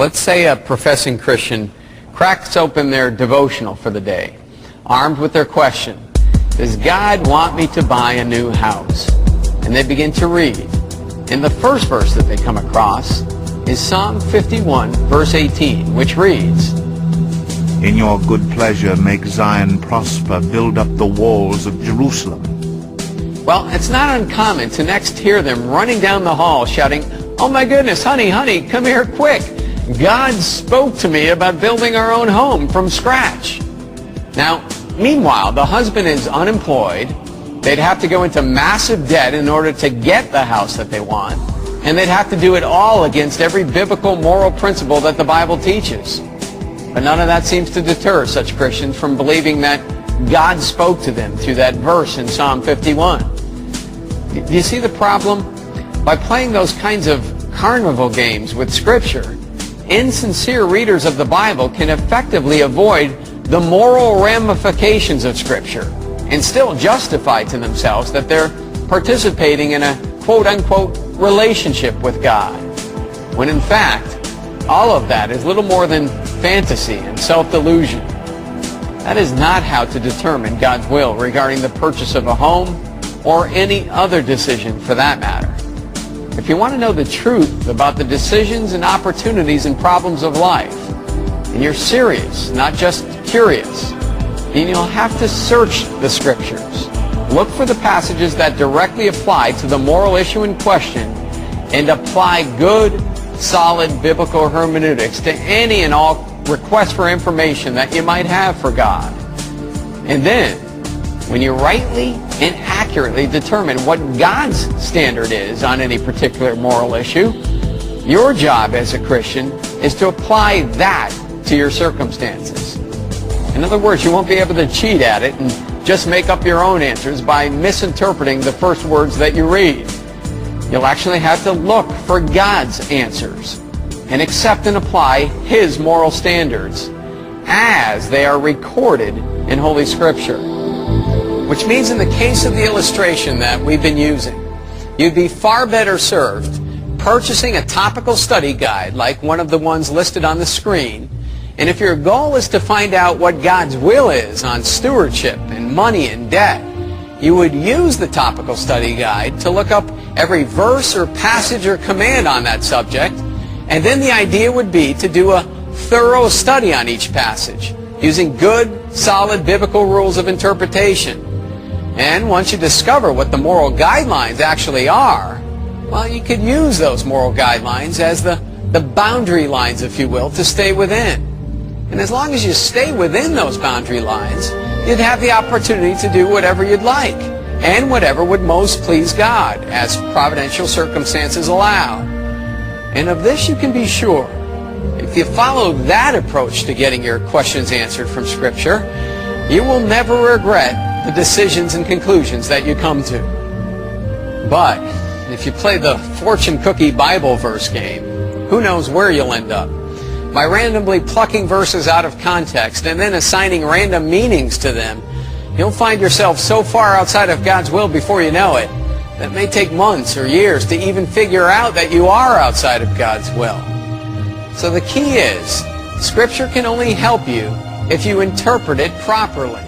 Let's say a professing Christian cracks open their devotional for the day, armed with their question, does God want me to buy a new house? And they begin to read. And the first verse that they come across is Psalm 51, verse 18, which reads, In your good pleasure make Zion prosper, build up the walls of Jerusalem. Well, it's not uncommon to next hear them running down the hall shouting, oh my goodness, honey, come here quick. God spoke to me about building our own home from scratch. Now, meanwhile, the husband is unemployed. They'd have to go into massive debt in order to get the house that they want. And they'd have to do it all against every biblical moral principle that the Bible teaches. But none of that seems to deter such Christians from believing that God spoke to them through that verse in Psalm 51. Do you see the problem? By playing those kinds of carnival games with Scripture, insincere readers of the Bible can effectively avoid the moral ramifications of Scripture and still justify to themselves that they're participating in a quote-unquote relationship with God, when in fact, all of that is little more than fantasy and self-delusion. That is not how to determine God's will regarding the purchase of a home or any other decision for that matter. If you want to know the truth about the decisions and opportunities and problems of life, and you're serious, not just curious, then you'll have to search the Scriptures. Look for the passages that directly apply to the moral issue in question and apply good, solid biblical hermeneutics to any and all requests for information that you might have for God. And then, when you rightly and accurately determine what God's standard is on any particular moral issue, your job as a Christian is to apply that to your circumstances. In other words, you won't be able to cheat at it and just make up your own answers by misinterpreting the first words that you read. You'll actually have to look for God's answers and accept and apply His moral standards as they are recorded in Holy Scripture. Which means in the case of the illustration that we've been using, you'd be far better served purchasing a topical study guide like one of the ones listed on the screen. And if your goal is to find out what God's will is on stewardship and money and debt, you would use the topical study guide to look up every verse or passage or command on that subject, and then the idea would be to do a thorough study on each passage using good, solid biblical rules of interpretation. And once you discover what the moral guidelines actually are, well, you could use those moral guidelines as the boundary lines, if you will, to stay within. And as long as you stay within those boundary lines, you'd have the opportunity to do whatever you'd like and whatever would most please God as providential circumstances allow. And of this you can be sure. If you follow that approach to getting your questions answered from Scripture, you will never regret the decisions and conclusions that you come to. But if you play the fortune cookie Bible verse game, who knows where you'll end up? By randomly plucking verses out of context and then assigning random meanings to them, you'll find yourself so far outside of God's will before you know it that it may take months or years to even figure out that you are outside of God's will. So the key is, Scripture can only help you if you interpret it properly.